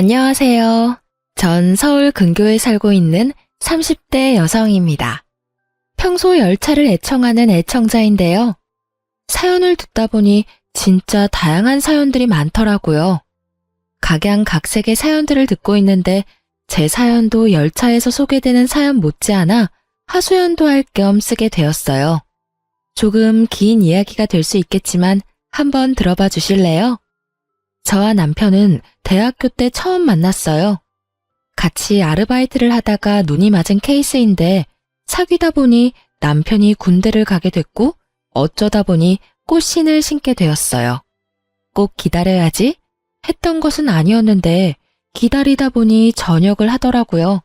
안녕하세요. 전 서울 근교에 살고 있는 30대 여성입니다. 평소 열차를 애청하는 애청자인데요. 사연을 듣다 보니 진짜 다양한 사연들이 많더라고요. 각양각색의 사연들을 듣고 있는데 제 사연도 열차에서 소개되는 사연 못지않아 하소연도 할 겸 쓰게 되었어요. 조금 긴 이야기가 될 수 있겠지만 한번 들어봐 주실래요? 저와 남편은 대학교 때 처음 만났어요. 같이 아르바이트를 하다가 눈이 맞은 케이스인데 사귀다 보니 남편이 군대를 가게 됐고 어쩌다 보니 꽃신을 신게 되었어요. 꼭 기다려야지 했던 것은 아니었는데 기다리다 보니 전역을 하더라고요.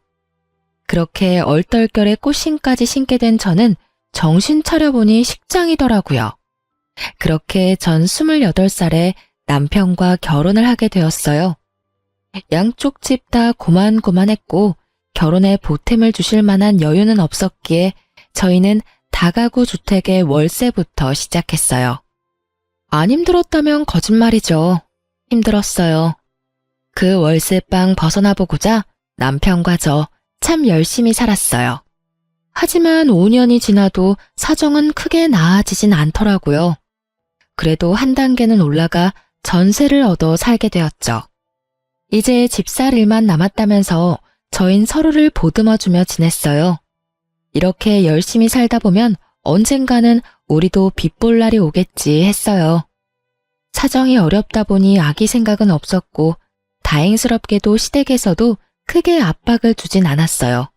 그렇게 얼떨결에 꽃신까지 신게 된 저는 정신 차려보니 식장이더라고요. 그렇게 전 28살에 남편과 결혼을 하게 되었어요. 양쪽 집 다 고만고만했고 결혼에 보탬을 주실 만한 여유는 없었기에 저희는 다가구 주택의 월세부터 시작했어요. 안 힘들었다면 거짓말이죠. 힘들었어요. 그 월세방 벗어나보고자 남편과 저 참 열심히 살았어요. 하지만 5년이 지나도 사정은 크게 나아지진 않더라고요. 그래도 한 단계는 올라가 전세를 얻어 살게 되었죠. 이제 집살 일만 남았다면서 저흰 서로를 보듬어주며 지냈어요. 이렇게 열심히 살다 보면 언젠가는 우리도 빚 볼 날이 오겠지 했어요. 사정이 어렵다 보니 아기 생각은 없었고 다행스럽게도 시댁에서도 크게 압박을 주진 않았어요.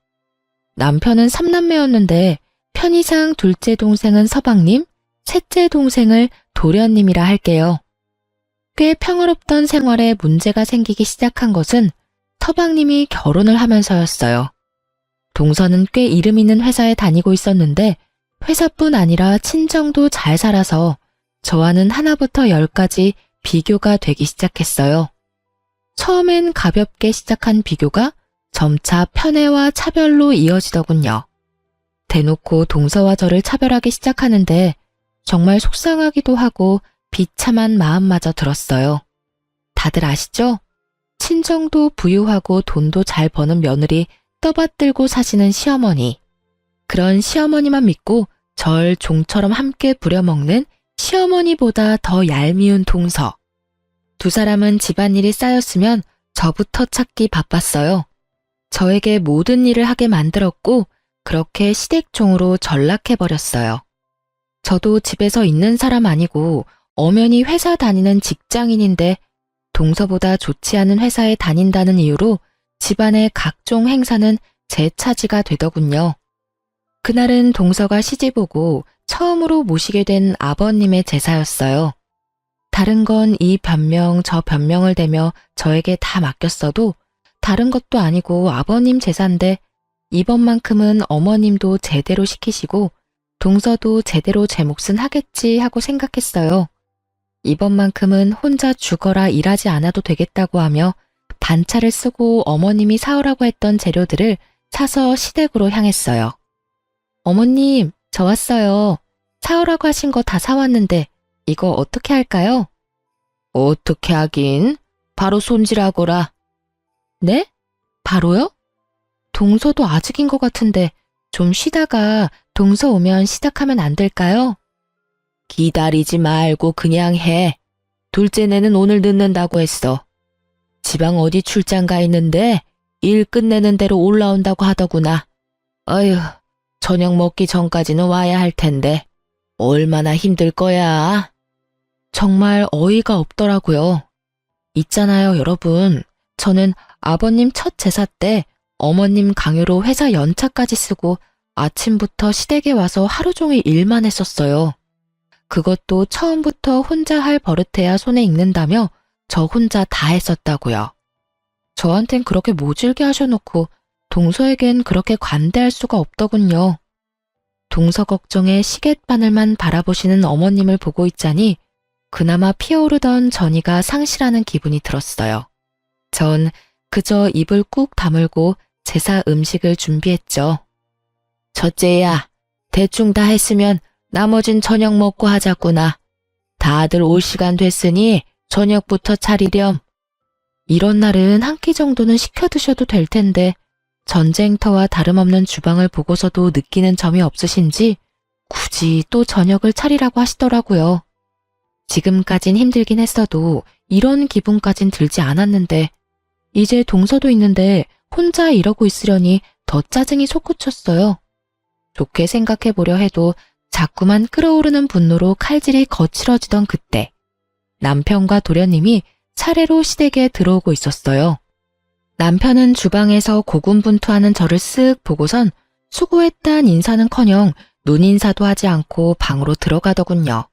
남편은 3남매였는데 편의상 둘째 동생은 서방님, 셋째 동생을 도련님이라 할게요. 꽤 평화롭던 생활에 문제가 생기기 시작한 것은 서방님이 결혼을 하면서였어요. 동서는 꽤 이름 있는 회사에 다니고 있었는데 회사뿐 아니라 친정도 잘 살아서 저와는 하나부터 10까지 비교가 되기 시작했어요. 처음엔 가볍게 시작한 비교가 점차 편애와 차별로 이어지더군요. 대놓고 동서와 저를 차별하기 시작하는데 정말 속상하기도 하고 비참한 마음마저 들었어요. 다들 아시죠? 친정도 부유하고 돈도 잘 버는 며느리 떠받들고 사시는 시어머니. 그런 시어머니만 믿고 절 종처럼 함께 부려먹는 시어머니보다 더 얄미운 동서. 두 사람은 집안일이 쌓였으면 저부터 찾기 바빴어요. 저에게 모든 일을 하게 만들었고 그렇게 시댁종으로 전락해버렸어요. 저도 집에서 있는 사람 아니고 엄연히 회사 다니는 직장인인데 동서보다 좋지 않은 회사에 다닌다는 이유로 집안의 각종 행사는 제 차지가 되더군요. 그날은 동서가 시집 오고 처음으로 모시게 된 아버님의 제사였어요. 다른 건 이 변명 저 변명을 대며 저에게 다 맡겼어도 다른 것도 아니고 아버님 제사인데 이번만큼은 어머님도 제대로 시키시고 동서도 제대로 제 몫은 하겠지 하고 생각했어요. 이번만큼은 혼자 죽어라 일하지 않아도 되겠다고 하며 반차를 쓰고 어머님이 사오라고 했던 재료들을 사서 시댁으로 향했어요. 어머님, 저 왔어요. 사오라고 하신 거 다 사왔는데 이거 어떻게 할까요? 어떻게 하긴? 바로 손질하거라. 네? 바로요? 동서도 아직인 것 같은데 좀 쉬다가 동서 오면 시작하면 안 될까요? 기다리지 말고 그냥 해. 둘째네는 오늘 늦는다고 했어. 지방 어디 출장 가 있는데 일 끝내는 대로 올라온다고 하더구나. 어휴, 저녁 먹기 전까지는 와야 할 텐데 얼마나 힘들 거야. 정말 어이가 없더라고요. 있잖아요, 여러분. 저는 아버님 첫 제사 때 어머님 강요로 회사 연차까지 쓰고 아침부터 시댁에 와서 하루 종일 일만 했었어요. 그것도 처음부터 혼자 할 버릇해야 손에 익는다며 저 혼자 다 했었다고요. 저한텐 그렇게 모질게 하셔놓고 동서에겐 그렇게 관대할 수가 없더군요. 동서 걱정에 시갯바늘만 바라보시는 어머님을 보고 있자니 그나마 피어오르던 전이가 상실하는 기분이 들었어요. 전 그저 입을 꾹 다물고 제사 음식을 준비했죠. 첫째야, 대충 다 했으면 나머진 저녁 먹고 하자꾸나. 다들 올 시간 됐으니 저녁부터 차리렴. 이런 날은 한 끼 정도는 시켜 드셔도 될 텐데 전쟁터와 다름없는 주방을 보고서도 느끼는 점이 없으신지 굳이 또 저녁을 차리라고 하시더라고요. 지금까진 힘들긴 했어도 이런 기분까진 들지 않았는데 이제 동서도 있는데 혼자 이러고 있으려니 더 짜증이 솟구쳤어요. 좋게 생각해보려 해도 자꾸만 끓어오르는 분노로 칼질이 거칠어지던 그때 남편과 도련님이 차례로 시댁에 들어오고 있었어요. 남편은 주방에서 고군분투하는 저를 쓱 보고선 수고했단 인사는커녕 눈인사도 하지 않고 방으로 들어가더군요.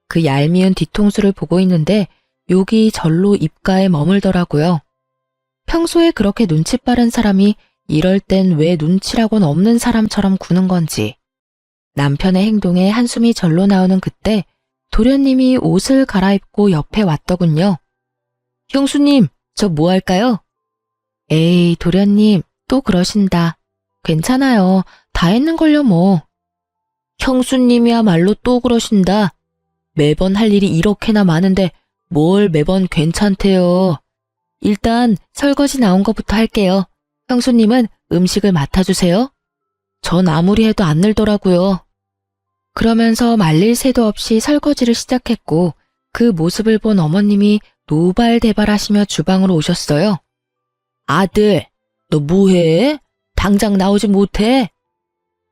그 얄미운 뒤통수를 보고 있는데 욕이 절로 입가에 머물더라고요. 평소에 그렇게 눈치 빠른 사람이 이럴 땐 왜 눈치라고는 없는 사람처럼 구는 건지. 남편의 행동에 한숨이 절로 나오는 그때 도련님이 옷을 갈아입고 옆에 왔더군요. 형수님, 저 뭐 할까요? 에이, 도련님, 또 그러신다. 괜찮아요. 다 했는걸요, 뭐. 형수님이야말로 또 그러신다. 매번 할 일이 이렇게나 많은데 뭘 매번 괜찮대요. 일단 설거지 나온 것부터 할게요. 형수님은 음식을 맡아주세요. 전 아무리 해도 안 늘더라고요. 그러면서 말릴 새도 없이 설거지를 시작했고 그 모습을 본 어머님이 노발대발하시며 주방으로 오셨어요. 아들, 너 뭐해? 당장 나오지 못해?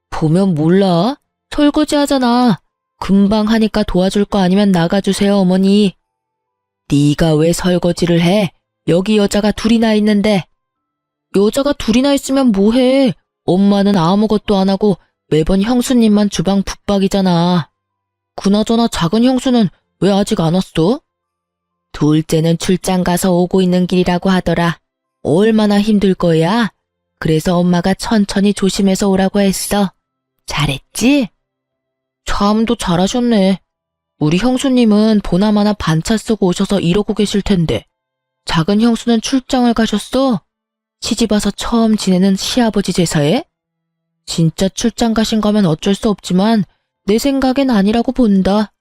보면 몰라. 설거지 하잖아. 금방 하니까 도와줄 거 아니면 나가주세요, 어머니. 네가 왜 설거지를 해? 여기 여자가 둘이나 있는데. 여자가 둘이나 있으면 뭐해? 엄마는 아무것도 안 하고 매번 형수님만 주방 붙박이잖아. 그나저나 작은 형수는 왜 아직 안 왔어? 둘째는 출장 가서 오고 있는 길이라고 하더라. 얼마나 힘들 거야? 그래서 엄마가 천천히 조심해서 오라고 했어. 잘했지? 참도 잘하셨네. 우리 형수님은 보나마나 반차 쓰고 오셔서 이러고 계실 텐데 작은 형수는 출장을 가셨어? 시집와서 처음 지내는 시아버지 제사에? 진짜 출장 가신 거면 어쩔 수 없지만 내 생각엔 아니라고 본다.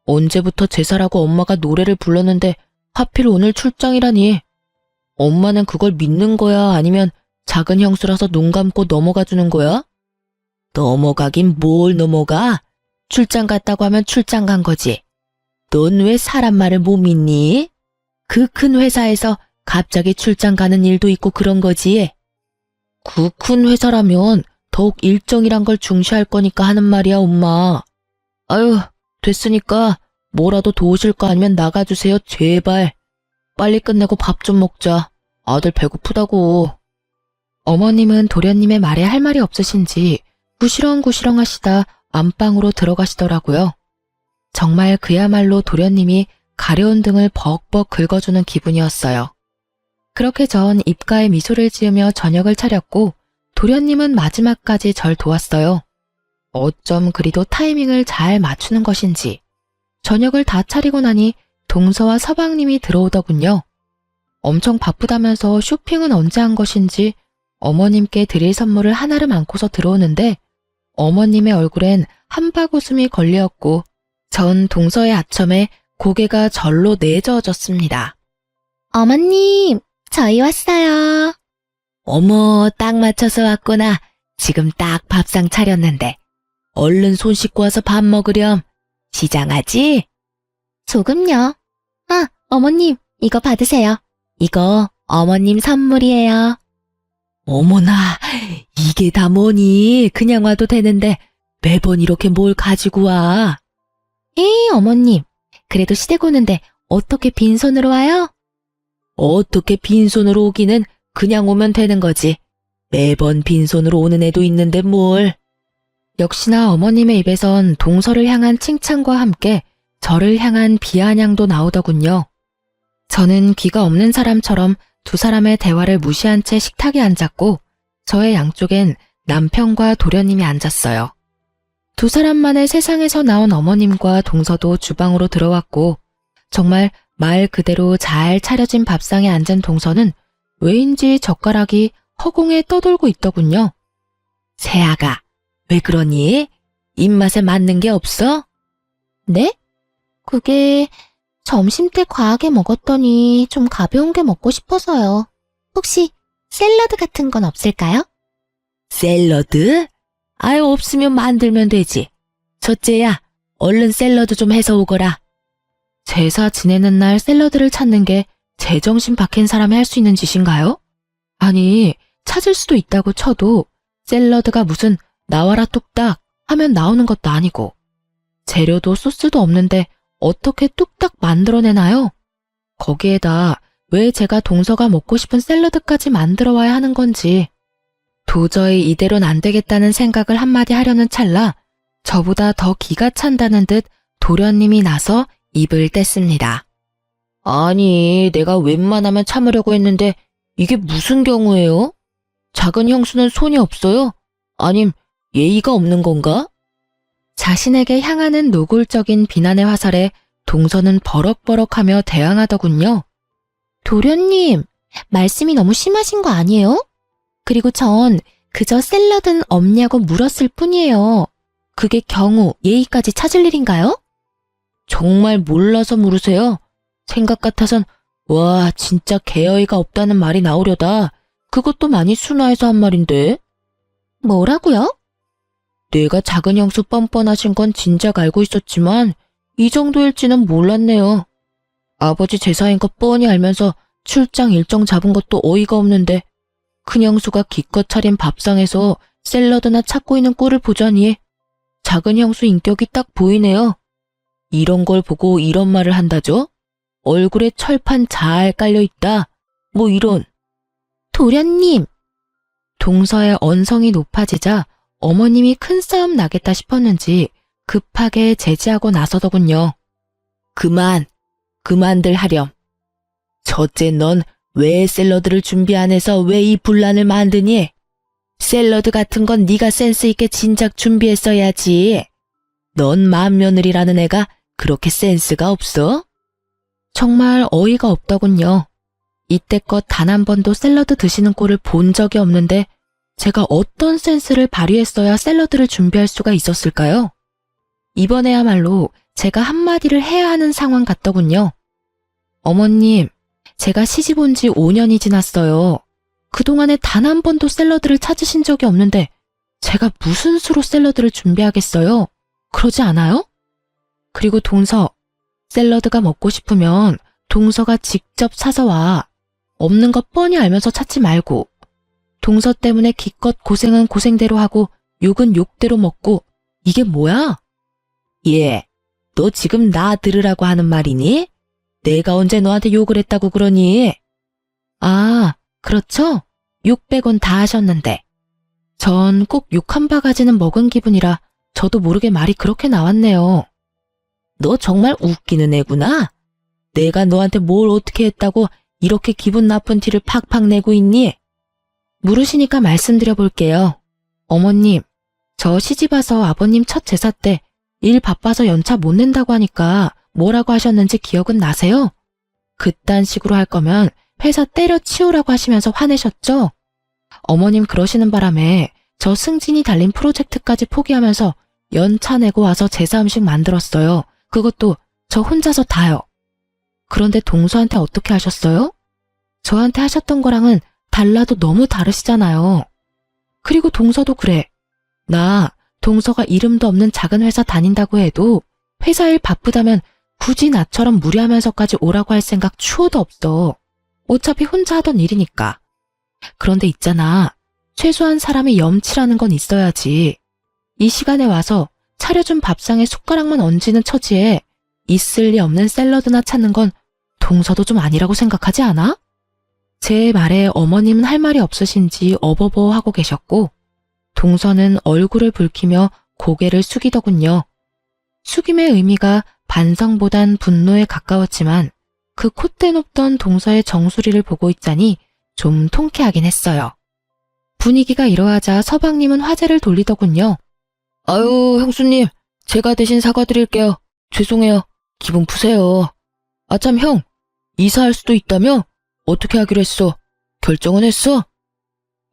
언제부터 제사라고 엄마가 노래를 불렀는데 하필 오늘 출장이라니. 엄마는 그걸 믿는 거야? 아니면 작은 형수라서 눈 감고 넘어가 주는 거야? 넘어가긴 뭘 넘어가? 출장 갔다고 하면 출장 간 거지. 넌 왜 사람 말을 못 믿니? 그 큰 회사에서 갑자기 출장 가는 일도 있고 그런 거지. 그 큰 회사라면 더욱 일정이란 걸 중시할 거니까 하는 말이야, 엄마. 아유, 됐으니까 뭐라도 도우실 거 아니면 나가주세요, 제발. 빨리 끝내고 밥 좀 먹자. 아들 배고프다고. 어머님은 도련님의 말에 할 말이 없으신지 구시렁구시렁 하시다 안방으로 들어가시더라고요. 정말 그야말로 도련님이 가려운 등을 벅벅 긁어주는 기분이었어요. 그렇게 전 입가에 미소를 지으며 저녁을 차렸고 도련님은 마지막까지 절 도왔어요. 어쩜 그리도 타이밍을 잘 맞추는 것인지 저녁을 다 차리고 나니 동서와 서방님이 들어오더군요. 엄청 바쁘다면서 쇼핑은 언제 한 것인지 어머님께 드릴 선물을 하나를 안고서 들어오는데 어머님의 얼굴엔 한바구음이 걸렸고 전 동서의 아첨에 고개가 절로 내저어졌습니다. 어머님, 저희 왔어요. 어머, 딱 맞춰서 왔구나. 지금 딱 밥상 차렸는데. 얼른 손 씻고 와서 밥 먹으렴. 시장하지? 조금요. 아, 어머님, 이거 받으세요. 이거 어머님 선물이에요. 어머나, 이게 다 뭐니? 그냥 와도 되는데 매번 이렇게 뭘 가지고 와? 에이, 어머님. 그래도 시댁 오는데 어떻게 빈손으로 와요? 어떻게 빈손으로 오기는 그냥 오면 되는 거지. 매번 빈손으로 오는 애도 있는데 뭘. 역시나 어머님의 입에선 동서를 향한 칭찬과 함께 저를 향한 비아냥도 나오더군요. 저는 귀가 없는 사람처럼 두 사람의 대화를 무시한 채 식탁에 앉았고 저의 양쪽엔 남편과 도련님이 앉았어요. 두 사람만의 세상에서 나온 어머님과 동서도 주방으로 들어왔고 정말 말 그대로 잘 차려진 밥상에 앉은 동서는 왜인지 젓가락이 허공에 떠돌고 있더군요. 새아가, 왜 그러니? 입맛에 맞는 게 없어? 네? 그게 점심 때 과하게 먹었더니 좀 가벼운 게 먹고 싶어서요. 혹시 샐러드 같은 건 없을까요? 샐러드? 아유, 없으면 만들면 되지. 첫째야, 얼른 샐러드 좀 해서 오거라. 제사 지내는 날 샐러드를 찾는 게 제정신 박힌 사람이 할 수 있는 짓인가요? 아니, 찾을 수도 있다고 쳐도 샐러드가 무슨 나와라 뚝딱 하면 나오는 것도 아니고 재료도 소스도 없는데 어떻게 뚝딱 만들어내나요? 거기에다 왜 제가 동서가 먹고 싶은 샐러드까지 만들어 와야 하는 건지 도저히 이대로는 안 되겠다는 생각을 한마디 하려는 찰나 저보다 더 기가 찬다는 듯 도련님이 나서 입을 뗐습니다. 아니, 내가 웬만하면 참으려고 했는데 이게 무슨 경우예요? 작은 형수는 손이 없어요? 아님 예의가 없는 건가? 자신에게 향하는 노골적인 비난의 화살에 동서는 버럭버럭하며 대항하더군요. 도련님, 말씀이 너무 심하신 거 아니에요? 그리고 전 그저 샐러드는 없냐고 물었을 뿐이에요. 그게 경우 예의까지 찾을 일인가요? 정말 몰라서 물으세요? 생각 같아선 와, 진짜 개어이가 없다는 말이 나오려다 그것도 많이 순화해서 한 말인데. 뭐라고요? 내가 작은 형수 뻔뻔하신 건 진작 알고 있었지만 이 정도일지는 몰랐네요. 아버지 제사인 거 뻔히 알면서 출장 일정 잡은 것도 어이가 없는데 큰 형수가 기껏 차린 밥상에서 샐러드나 찾고 있는 꼴을 보자니 작은 형수 인격이 딱 보이네요. 이런 걸 보고 이런 말을 한다죠? 얼굴에 철판 잘 깔려있다. 뭐 이런. 도련님, 동서의 언성이 높아지자 어머님이 큰 싸움 나겠다 싶었는지 급하게 제지하고 나서더군요. 그만들 하렴. 첫째 넌 왜 샐러드를 준비 안 해서 왜 이 분란을 만드니? 샐러드 같은 건 네가 센스 있게 진작 준비했어야지. 넌 맏며느리라는 애가 그렇게 센스가 없어? 정말 어이가 없더군요. 이때껏 단 한 번도 샐러드 드시는 꼴을 본 적이 없는데 제가 어떤 센스를 발휘했어야 샐러드를 준비할 수가 있었을까요? 이번에야말로 제가 한마디를 해야 하는 상황 같더군요. 어머님, 제가 시집 온 지 5년이 지났어요. 그동안에 단 한 번도 샐러드를 찾으신 적이 없는데 제가 무슨 수로 샐러드를 준비하겠어요? 그러지 않아요? 그리고 동서, 샐러드가 먹고 싶으면 동서가 직접 사서 와. 없는 거 뻔히 알면서 찾지 말고. 동서 때문에 기껏 고생은 고생대로 하고 욕은 욕대로 먹고 이게 뭐야? 예, 너 지금 나 들으라고 하는 말이니? 내가 언제 너한테 욕을 했다고 그러니? 아, 그렇죠? 욕 빼곤 다 하셨는데. 전 꼭 욕 한 바가지는 먹은 기분이라 저도 모르게 말이 그렇게 나왔네요. 너 정말 웃기는 애구나. 내가 너한테 뭘 어떻게 했다고 이렇게 기분 나쁜 티를 팍팍 내고 있니? 물으시니까 말씀드려 볼게요. 어머님, 저 시집와서 아버님 첫 제사 때 일 바빠서 연차 못 낸다고 하니까 뭐라고 하셨는지 기억은 나세요? 그딴 식으로 할 거면 회사 때려치우라고 하시면서 화내셨죠? 어머님 그러시는 바람에 저 승진이 달린 프로젝트까지 포기하면서 연차 내고 와서 제사 음식 만들었어요. 그것도 저 혼자서 다요. 그런데 동서한테 어떻게 하셨어요? 저한테 하셨던 거랑은 달라도 너무 다르시잖아요. 그리고 동서도 그래. 나 동서가 이름도 없는 작은 회사 다닌다고 해도 회사 일 바쁘다면 굳이 나처럼 무리하면서까지 오라고 할 생각 추호도 없어. 어차피 혼자 하던 일이니까. 그런데 있잖아. 최소한 사람이 염치라는 건 있어야지. 이 시간에 와서 차려준 밥상에 숟가락만 얹는 처지에 있을 리 없는 샐러드나 찾는 건 동서도 좀 아니라고 생각하지 않아? 제 말에 어머님은 할 말이 없으신지 어버버 하고 계셨고 동서는 얼굴을 붉히며 고개를 숙이더군요. 숙임의 의미가 반성보단 분노에 가까웠지만 그 콧대 높던 동서의 정수리를 보고 있자니 좀 통쾌하긴 했어요. 분위기가 이러하자 서방님은 화제를 돌리더군요. 아유, 형수님, 제가 대신 사과드릴게요. 죄송해요. 기분 푸세요. 아참 형, 이사할 수도 있다며? 어떻게 하기로 했어? 결정은 했어?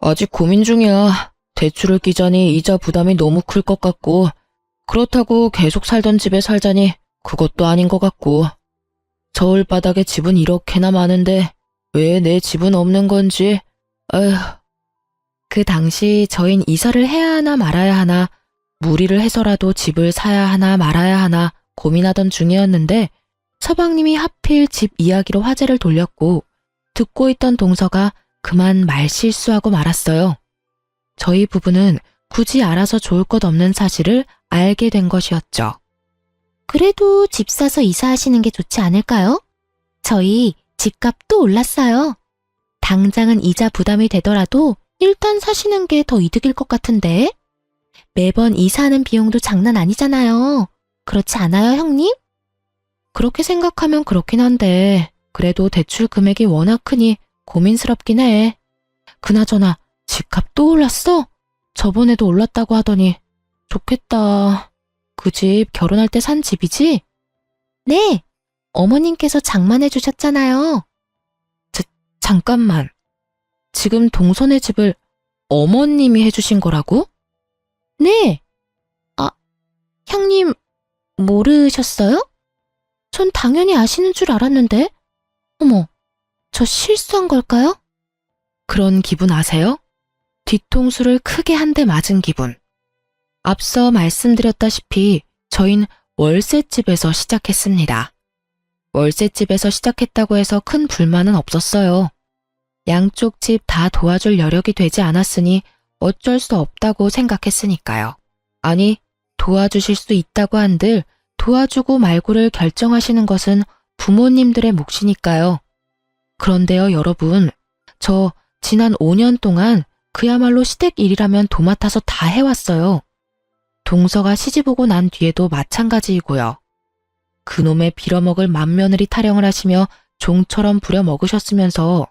아직 고민 중이야. 대출을 끼자니 이자 부담이 너무 클 것 같고 그렇다고 계속 살던 집에 살자니 그것도 아닌 것 같고. 서울바닥에 집은 이렇게나 많은데 왜 내 집은 없는 건지. 아휴. 그 당시 저흰 이사를 해야 하나 말아야 하나, 무리를 해서라도 집을 사야 하나 말아야 하나 고민하던 중이었는데 서방님이 하필 집 이야기로 화제를 돌렸고 듣고 있던 동서가 그만 말실수하고 말았어요. 저희 부부는 굳이 알아서 좋을 것 없는 사실을 알게 된 것이었죠. 그래도 집 사서 이사하시는 게 좋지 않을까요? 저희 집값도 올랐어요. 당장은 이자 부담이 되더라도 일단 사시는 게 더 이득일 것 같은데. 매번 이사하는 비용도 장난 아니잖아요. 그렇지 않아요, 형님? 그렇게 생각하면 그렇긴 한데 그래도 대출 금액이 워낙 크니 고민스럽긴 해. 그나저나 집값 또 올랐어? 저번에도 올랐다고 하더니. 좋겠다. 그 집 결혼할 때 산 집이지? 네, 어머님께서 장만해 주셨잖아요. 잠깐만. 지금 동선의 집을 어머님이 해주신 거라고? 네. 아, 형님 모르셨어요? 전 당연히 아시는 줄 알았는데. 어머, 저 실수한 걸까요? 그런 기분 아세요? 뒤통수를 크게 한 대 맞은 기분. 앞서 말씀드렸다시피 저흰 월세집에서 시작했습니다. 월세집에서 시작했다고 해서 큰 불만은 없었어요. 양쪽 집 다 도와줄 여력이 되지 않았으니 어쩔 수 없다고 생각했으니까요. 아니, 도와주실 수 있다고 한들 도와주고 말고를 결정하시는 것은 부모님들의 몫이니까요. 그런데요, 여러분, 저 지난 5년 동안 그야말로 시댁 일이라면 도맡아서 다 해왔어요. 동서가 시집 오고 난 뒤에도 마찬가지이고요. 그놈의 빌어먹을 맏며느리 타령을 하시며 종처럼 부려먹으셨으면서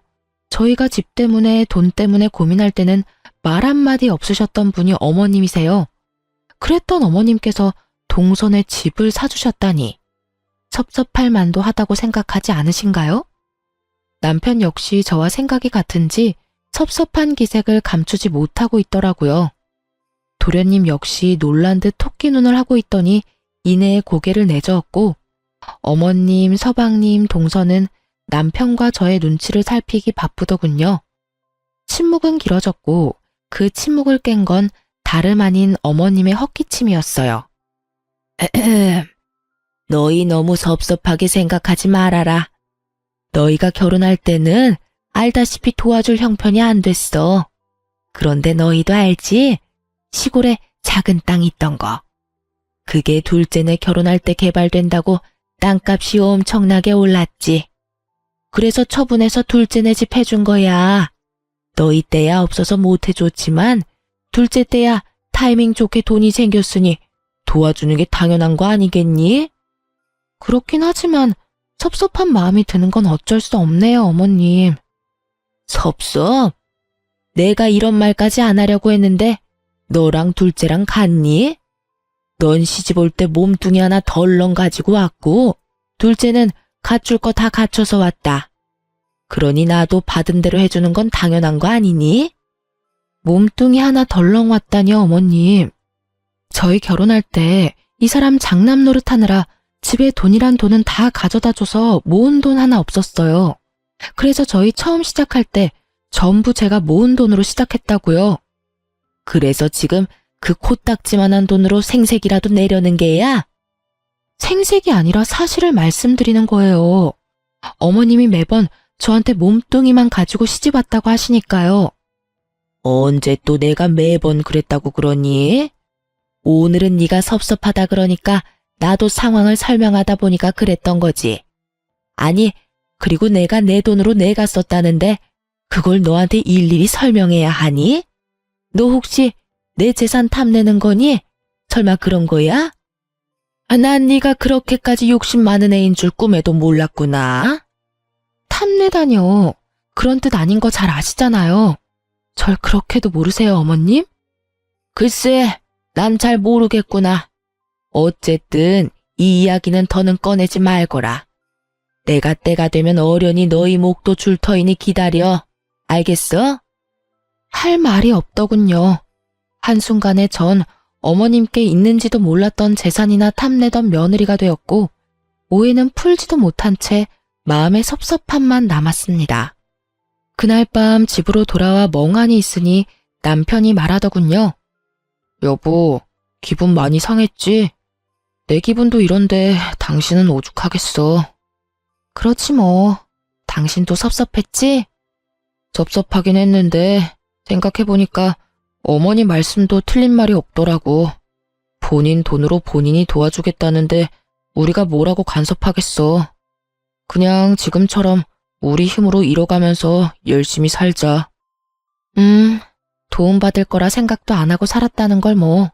저희가 집 때문에 돈 때문에 고민할 때는 말 한마디 없으셨던 분이 어머님이세요. 그랬던 어머님께서 동선에 집을 사주셨다니 섭섭할 만도 하다고 생각하지 않으신가요? 남편 역시 저와 생각이 같은지 섭섭한 기색을 감추지 못하고 있더라고요. 도련님 역시 놀란 듯 토끼 눈을 하고 있더니 이내에 고개를 내저었고 어머님, 서방님, 동서는 남편과 저의 눈치를 살피기 바쁘더군요. 침묵은 길어졌고 그 침묵을 깬 건 다름 아닌 어머님의 헛기침이었어요. 너희 너무 섭섭하게 생각하지 말아라. 너희가 결혼할 때는 알다시피 도와줄 형편이 안 됐어. 그런데 너희도 알지? 시골에 작은 땅이 있던 거. 그게 둘째네 결혼할 때 개발된다고 땅값이 엄청나게 올랐지. 그래서 처분해서 둘째네 집 해준 거야. 너희 때야 없어서 못 해줬지만 둘째 때야 타이밍 좋게 돈이 생겼으니 도와주는 게 당연한 거 아니겠니? 그렇긴 하지만 섭섭한 마음이 드는 건 어쩔 수 없네요, 어머님. 섭섭? 내가 이런 말까지 안 하려고 했는데 너랑 둘째랑 같니? 넌 시집 올 때 몸뚱이 하나 덜렁 가지고 왔고 둘째는 갖출 거 다 갖춰서 왔다. 그러니 나도 받은 대로 해주는 건 당연한 거 아니니? 몸뚱이 하나 덜렁 왔다니요, 어머님. 저희 결혼할 때 이 사람 장남 노릇하느라 집에 돈이란 돈은 다 가져다 줘서 모은 돈 하나 없었어요. 그래서 저희 처음 시작할 때 전부 제가 모은 돈으로 시작했다고요. 그래서 지금 그 코딱지만한 돈으로 생색이라도 내려는 게야? 생색이 아니라 사실을 말씀드리는 거예요. 어머님이 매번 저한테 몸뚱이만 가지고 시집 왔다고 하시니까요. 언제 또 내가 매번 그랬다고 그러니? 오늘은 네가 섭섭하다 그러니까 나도 상황을 설명하다 보니까 그랬던 거지. 아니, 그리고 내가 내 돈으로 내가 썼다는데 그걸 너한테 일일이 설명해야 하니? 너 혹시 내 재산 탐내는 거니? 설마 그런 거야? 난 네가 그렇게까지 욕심 많은 애인 줄 꿈에도 몰랐구나. 탐내다뇨. 그런 뜻 아닌 거 잘 아시잖아요. 절 그렇게도 모르세요, 어머님? 글쎄, 난 잘 모르겠구나. 어쨌든 이 이야기는 더는 꺼내지 말거라. 내가 때가 되면 어련히 너희 목도 줄 터이니 기다려. 알겠어? 할 말이 없더군요. 한순간에 전 어머님께 있는지도 몰랐던 재산이나 탐내던 며느리가 되었고 오해는 풀지도 못한 채 마음의 섭섭함만 남았습니다. 그날 밤 집으로 돌아와 멍하니 있으니 남편이 말하더군요. 여보, 기분 많이 상했지? 내 기분도 이런데 당신은 오죽하겠어. 그렇지 뭐. 당신도 섭섭했지? 섭섭하긴 했는데 생각해보니까 어머니 말씀도 틀린 말이 없더라고. 본인 돈으로 본인이 도와주겠다는데 우리가 뭐라고 간섭하겠어. 그냥 지금처럼 우리 힘으로 이뤄가면서 열심히 살자. 도움받을 거라 생각도 안 하고 살았다는 걸 뭐.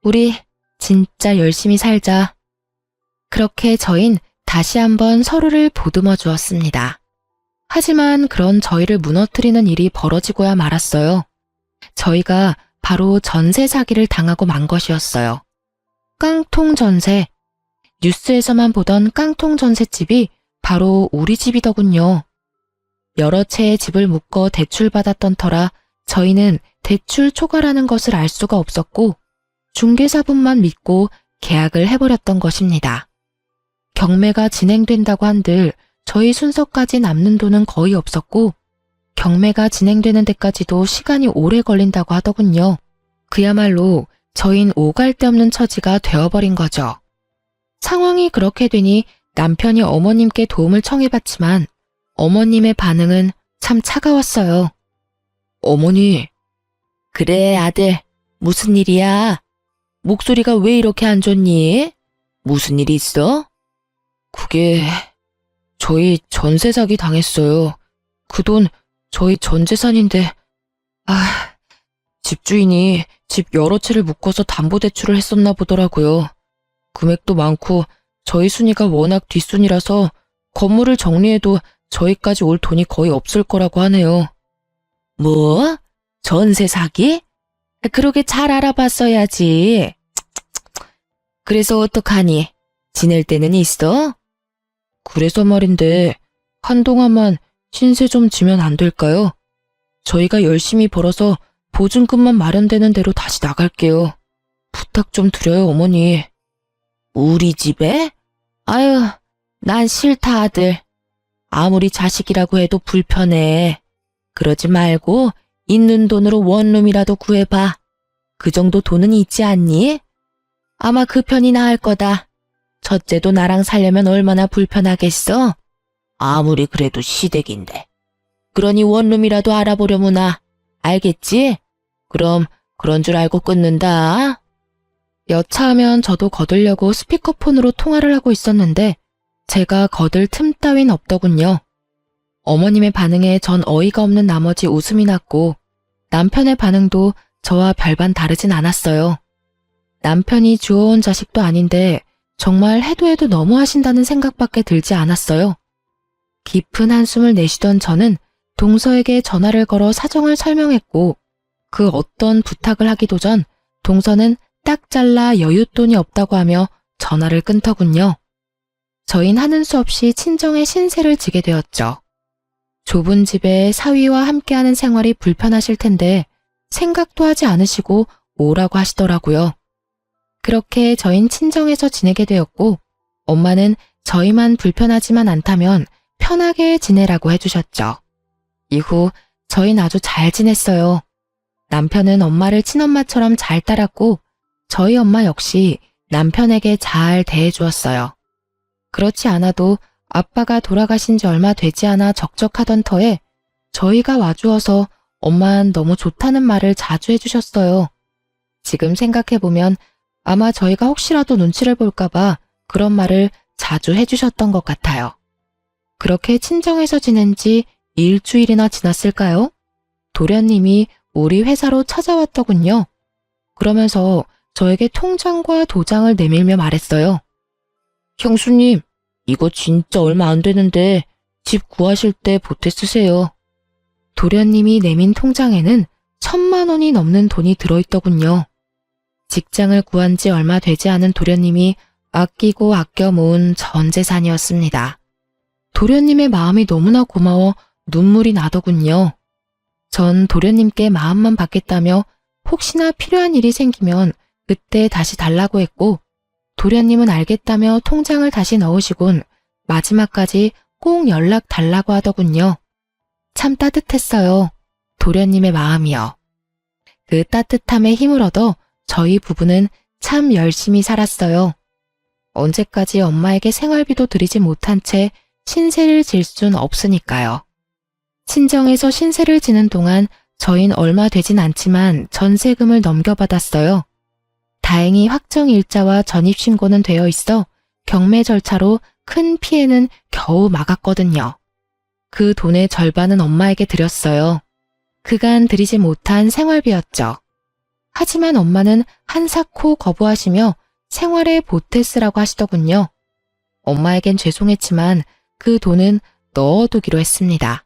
우리 진짜 열심히 살자. 그렇게 저흰 다시 한번 서로를 보듬어 주었습니다. 하지만 그런 저희를 무너뜨리는 일이 벌어지고야 말았어요. 저희가 바로 전세 사기를 당하고 만 것이었어요. 깡통 전세. 뉴스에서만 보던 깡통 전셋집이 바로 우리 집이더군요. 여러 채의 집을 묶어 대출받았던 터라 저희는 대출 초과라는 것을 알 수가 없었고 중개사분만 믿고 계약을 해버렸던 것입니다. 경매가 진행된다고 한들 저희 순서까지 남는 돈은 거의 없었고 경매가 진행되는 데까지도 시간이 오래 걸린다고 하더군요. 그야말로 저흰 오갈 데 없는 처지가 되어버린 거죠. 상황이 그렇게 되니 남편이 어머님께 도움을 청해봤지만 어머님의 반응은 참 차가웠어요. 어머니. 그래 아들, 무슨 일이야? 목소리가 왜 이렇게 안 좋니? 무슨 일이 있어? 그게 저희 전세 사기 당했어요. 그 돈 저희 전 재산인데 집주인이 집 여러 채를 묶어서 담보대출을 했었나 보더라고요. 금액도 많고 저희 순위가 워낙 뒷순이라서 건물을 정리해도 저희까지 올 돈이 거의 없을 거라고 하네요. 뭐? 전세 사기? 그러게 잘 알아봤어야지. 그래서 어떡하니? 지낼 데는 있어? 그래서 말인데 한동안만 신세 좀 지면 안 될까요? 저희가 열심히 벌어서 보증금만 마련되는 대로 다시 나갈게요. 부탁 좀 드려요, 어머니. 우리 집에? 아유, 난 싫다, 아들. 아무리 자식이라고 해도 불편해. 그러지 말고 있는 돈으로 원룸이라도 구해봐. 그 정도 돈은 있지 않니? 아마 그 편이 나을 거다. 첫째도 나랑 살려면 얼마나 불편하겠어? 아무리 그래도 시댁인데. 그러니 원룸이라도 알아보려무나. 알겠지? 그럼 그런 줄 알고 끊는다. 여차하면 저도 거들려고 스피커폰으로 통화를 하고 있었는데 제가 거들 틈 따윈 없더군요. 어머님의 반응에 전 어이가 없는 나머지 웃음이 났고 남편의 반응도 저와 별반 다르진 않았어요. 남편이 주워온 자식도 아닌데 정말 해도 해도 너무하신다는 생각밖에 들지 않았어요. 깊은 한숨을 내쉬던 저는 동서에게 전화를 걸어 사정을 설명했고 그 어떤 부탁을 하기도 전 동서는 딱 잘라 여윳돈이 없다고 하며 전화를 끊더군요. 저흰 하는 수 없이 친정의 신세를 지게 되었죠. 좁은 집에 사위와 함께하는 생활이 불편하실 텐데 생각도 하지 않으시고 오라고 하시더라고요. 그렇게 저흰 친정에서 지내게 되었고 엄마는 저희만 불편하지만 않다면 편하게 지내라고 해주셨죠. 이후 저흰 아주 잘 지냈어요. 남편은 엄마를 친엄마처럼 잘 따랐고 저희 엄마 역시 남편에게 잘 대해주었어요. 그렇지 않아도 아빠가 돌아가신 지 얼마 되지 않아 적적하던 터에 저희가 와주어서 엄마는 너무 좋다는 말을 자주 해주셨어요. 지금 생각해보면 아마 저희가 혹시라도 눈치를 볼까봐 그런 말을 자주 해주셨던 것 같아요. 그렇게 친정에서 지낸 지 일주일이나 지났을까요? 도련님이 우리 회사로 찾아왔더군요. 그러면서 저에게 통장과 도장을 내밀며 말했어요. 형수님, 이거 진짜 얼마 안 되는데 집 구하실 때 보태 쓰세요. 도련님이 내민 통장에는 1,000만 원이 넘는 돈이 들어있더군요. 직장을 구한 지 얼마 되지 않은 도련님이 아끼고 아껴 모은 전 재산이었습니다. 도련님의 마음이 너무나 고마워 눈물이 나더군요. 전 도련님께 마음만 받겠다며 혹시나 필요한 일이 생기면 그때 다시 달라고 했고 도련님은 알겠다며 통장을 다시 넣으시곤 마지막까지 꼭 연락 달라고 하더군요. 참 따뜻했어요. 도련님의 마음이요. 그 따뜻함에 힘을 얻어 저희 부부는 참 열심히 살았어요. 언제까지 엄마에게 생활비도 드리지 못한 채 신세를 질 순 없으니까요. 친정에서 신세를 지는 동안 저흰 얼마 되진 않지만 전세금을 넘겨받았어요. 다행히 확정일자와 전입신고는 되어 있어 경매 절차로 큰 피해는 겨우 막았거든요. 그 돈의 절반은 엄마에게 드렸어요. 그간 드리지 못한 생활비였죠. 하지만 엄마는 한사코 거부하시며 생활에 보태 쓰라고 하시더군요. 엄마에겐 죄송했지만 그 돈은 넣어두기로 했습니다.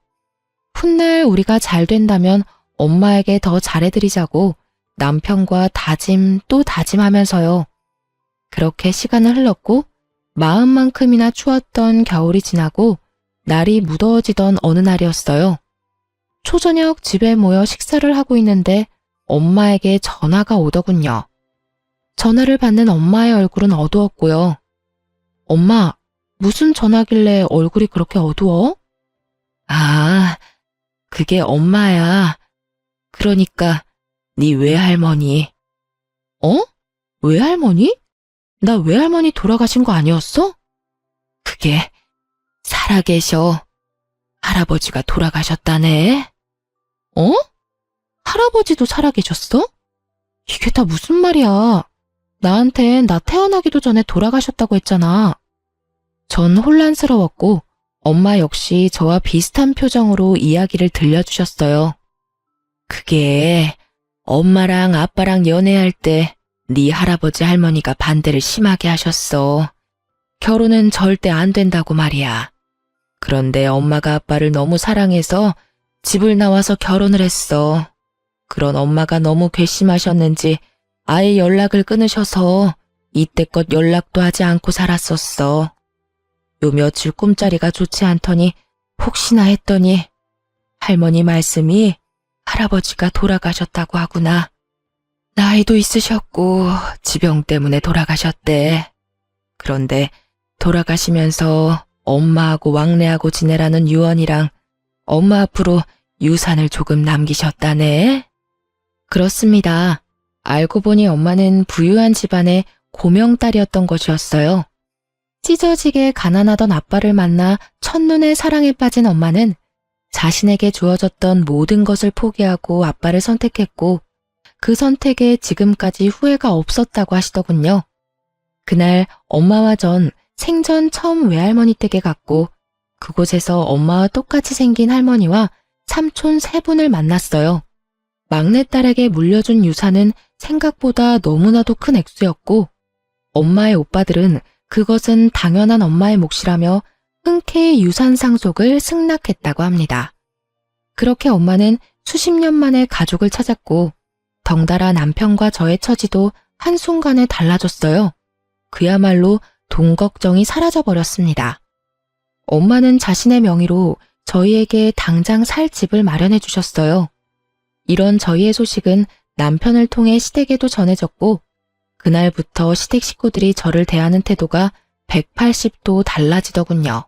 훗날 우리가 잘 된다면 엄마에게 더 잘해드리자고 남편과 다짐 또 다짐하면서요. 그렇게 시간은 흘렀고 마음만큼이나 추웠던 겨울이 지나고 날이 무더워지던 어느 날이었어요. 초저녁 집에 모여 식사를 하고 있는데 엄마에게 전화가 오더군요. 전화를 받는 엄마의 얼굴은 어두웠고요. 엄마, 무슨 전화길래 얼굴이 그렇게 어두워? 아, 그게 엄마야. 그러니까 네 외할머니. 어? 외할머니? 나 외할머니 돌아가신 거 아니었어? 그게 살아계셔. 할아버지가 돌아가셨다네. 어? 할아버지도 살아계셨어? 이게 다 무슨 말이야. 나한텐 나 태어나기도 전에 돌아가셨다고 했잖아. 전 혼란스러웠고 엄마 역시 저와 비슷한 표정으로 이야기를 들려주셨어요. 그게 엄마랑 아빠랑 연애할 때 네 할아버지 할머니가 반대를 심하게 하셨어. 결혼은 절대 안 된다고 말이야. 그런데 엄마가 아빠를 너무 사랑해서 집을 나와서 결혼을 했어. 그런 엄마가 너무 괘씸하셨는지 아예 연락을 끊으셔서 이때껏 연락도 하지 않고 살았었어. 요 며칠 꿈자리가 좋지 않더니 혹시나 했더니 할머니 말씀이 할아버지가 돌아가셨다고 하구나. 나이도 있으셨고 지병 때문에 돌아가셨대. 그런데 돌아가시면서 엄마하고 왕래하고 지내라는 유언이랑 엄마 앞으로 유산을 조금 남기셨다네. 그렇습니다. 알고 보니 엄마는 부유한 집안의 고명딸이었던 것이었어요. 찢어지게 가난하던 아빠를 만나 첫눈에 사랑에 빠진 엄마는 자신에게 주어졌던 모든 것을 포기하고 아빠를 선택했고 그 선택에 지금까지 후회가 없었다고 하시더군요. 그날 엄마와 전 생전 처음 외할머니 댁에 갔고 그곳에서 엄마와 똑같이 생긴 할머니와 삼촌 세 분을 만났어요. 막내딸에게 물려준 유산은 생각보다 너무나도 큰 액수였고 엄마의 오빠들은 그것은 당연한 엄마의 몫이라며 흔쾌히 유산 상속을 승낙했다고 합니다. 그렇게 엄마는 수십 년 만에 가족을 찾았고 덩달아 남편과 저의 처지도 한순간에 달라졌어요. 그야말로 돈 걱정이 사라져버렸습니다. 엄마는 자신의 명의로 저희에게 당장 살 집을 마련해 주셨어요. 이런 저희의 소식은 남편을 통해 시댁에도 전해졌고 그날부터 시댁 식구들이 저를 대하는 태도가 180도 달라지더군요.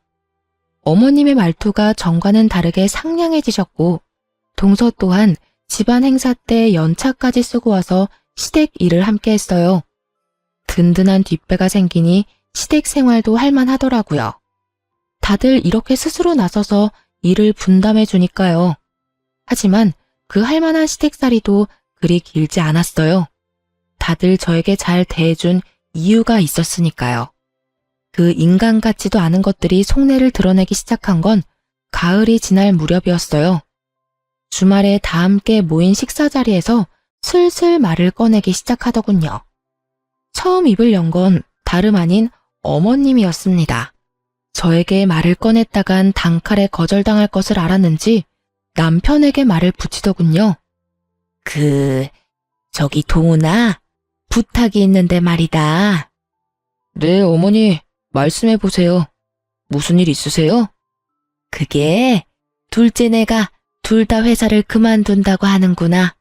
어머님의 말투가 전과는 다르게 상냥해지셨고 동서 또한 집안 행사 때 연차까지 쓰고 와서 시댁 일을 함께 했어요. 든든한 뒷배가 생기니 시댁 생활도 할만하더라고요. 다들 이렇게 스스로 나서서 일을 분담해 주니까요. 하지만 그 할만한 시댁살이도 그리 길지 않았어요. 다들 저에게 잘 대해준 이유가 있었으니까요. 그 인간 같지도 않은 것들이 속내를 드러내기 시작한 건 가을이 지날 무렵이었어요. 주말에 다 함께 모인 식사 자리에서 슬슬 말을 꺼내기 시작하더군요. 처음 입을 연 건 다름 아닌 어머님이었습니다. 저에게 말을 꺼냈다간 단칼에 거절당할 것을 알았는지 남편에게 말을 붙이더군요. 저기 동훈아, 부탁이 있는데 말이다. 네, 어머니, 말씀해 보세요. 무슨 일 있으세요? 그게 둘째네가 둘 다 회사를 그만둔다고 하는구나.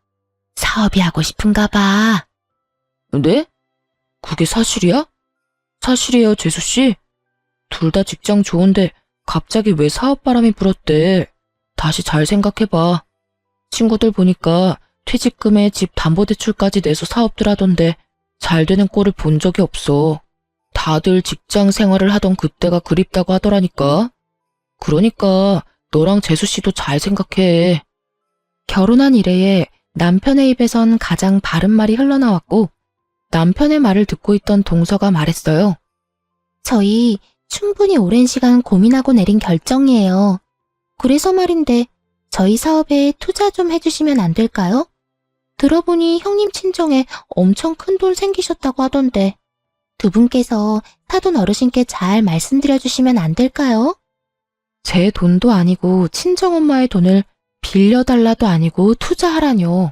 사업이 하고 싶은가 봐. 네? 그게 사실이야? 사실이에요, 재수씨. 둘 다 직장 좋은데 갑자기 왜 사업바람이 불었대? 다시 잘 생각해봐. 친구들 보니까 퇴직금에 집 담보대출까지 내서 사업들 하던데 잘 되는 꼴을 본 적이 없어. 다들 직장 생활을 하던 그때가 그립다고 하더라니까. 그러니까 너랑 재수 씨도 잘 생각해. 결혼한 이래에 남편의 입에선 가장 바른 말이 흘러나왔고 남편의 말을 듣고 있던 동서가 말했어요. 저희 충분히 오랜 시간 고민하고 내린 결정이에요. 그래서 말인데 저희 사업에 투자 좀 해주시면 안 될까요? 들어보니 형님 친정에 엄청 큰 돈 생기셨다고 하던데 두 분께서 사돈 어르신께 잘 말씀드려 주시면 안 될까요? 제 돈도 아니고 친정엄마의 돈을 빌려달라도 아니고 투자하라뇨.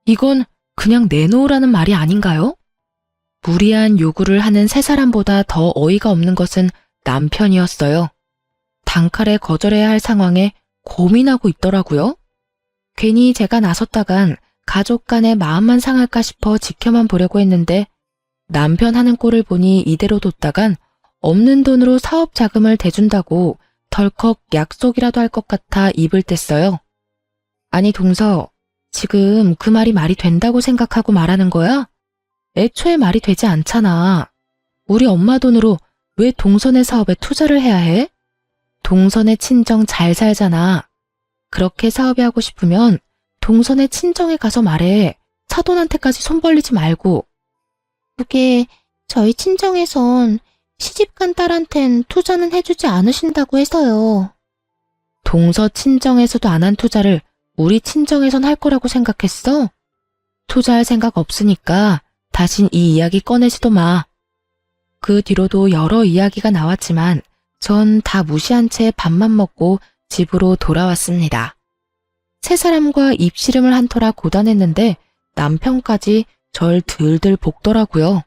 이건 그냥 내놓으라는 말이 아닌가요? 무리한 요구를 하는 세 사람보다 더 어이가 없는 것은 남편이었어요. 단칼에 거절해야 할 상황에 고민하고 있더라고요. 괜히 제가 나섰다간 가족 간의 마음만 상할까 싶어 지켜만 보려고 했는데 남편 하는 꼴을 보니 이대로 뒀다간 없는 돈으로 사업 자금을 대준다고 덜컥 약속이라도 할 것 같아 입을 뗐어요. 아니 동서, 지금 그 말이 말이 된다고 생각하고 말하는 거야? 애초에 말이 되지 않잖아. 우리 엄마 돈으로 왜 동선의 사업에 투자를 해야 해? 동선의 친정 잘 살잖아. 그렇게 사업이 하고 싶으면 동선의 친정에 가서 말해. 사돈한테까지 손 벌리지 말고. 그게 저희 친정에선 시집간 딸한텐 투자는 해주지 않으신다고 해서요. 동서 친정에서도 안 한 투자를 우리 친정에선 할 거라고 생각했어? 투자할 생각 없으니까 다신 이 이야기 꺼내지도 마. 그 뒤로도 여러 이야기가 나왔지만 전 다 무시한 채 밥만 먹고 집으로 돌아왔습니다. 세 사람과 입씨름을 한 터라 고단했는데 남편까지 절 들들 볶더라고요.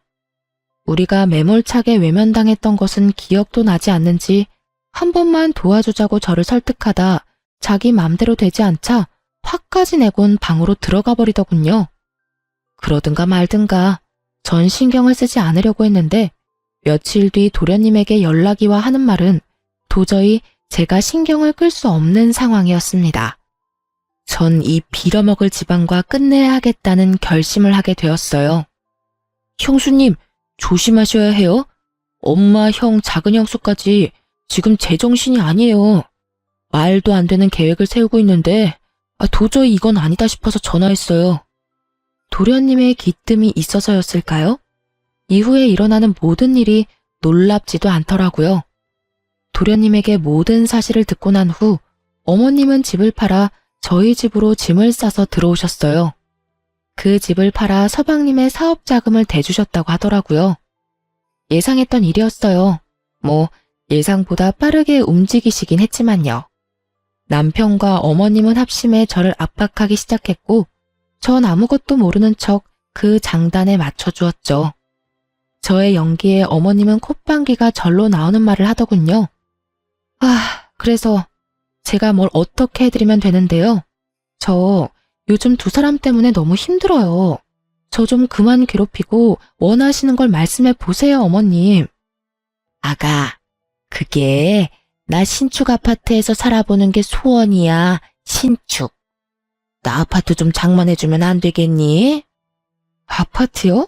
우리가 매몰차게 외면당했던 것은 기억도 나지 않는지 한 번만 도와주자고 저를 설득하다 자기 맘대로 되지 않자 화까지 내곤 방으로 들어가 버리더군요. 그러든가 말든가 전 신경을 쓰지 않으려고 했는데 며칠 뒤 도련님에게 연락이 와 하는 말은 도저히 제가 신경을 끌 수 없는 상황이었습니다. 전 이 빌어먹을 집안과 끝내야 하겠다는 결심을 하게 되었어요. 형수님, 조심하셔야 해요. 엄마, 형, 작은 형수까지 지금 제정신이 아니에요. 말도 안 되는 계획을 세우고 있는데 도저히 이건 아니다 싶어서 전화했어요. 도련님의 기뜸이 있어서였을까요? 이후에 일어나는 모든 일이 놀랍지도 않더라고요. 도련님에게 모든 사실을 듣고 난 후 어머님은 집을 팔아 저희 집으로 짐을 싸서 들어오셨어요. 그 집을 팔아 서방님의 사업 자금을 대주셨다고 하더라고요. 예상했던 일이었어요. 예상보다 빠르게 움직이시긴 했지만요. 남편과 어머님은 합심해 저를 압박하기 시작했고 전 아무것도 모르는 척 그 장단에 맞춰주었죠. 저의 연기에 어머님은 콧방귀가 절로 나오는 말을 하더군요. 그래서 제가 뭘 어떻게 해드리면 되는데요. 저 요즘 두 사람 때문에 너무 힘들어요. 저 좀 그만 괴롭히고 원하시는 걸 말씀해 보세요, 어머님. 아가, 그게 나 신축 아파트에서 살아보는 게 소원이야, 신축. 나 아파트 좀 장만해주면 안 되겠니? 아파트요?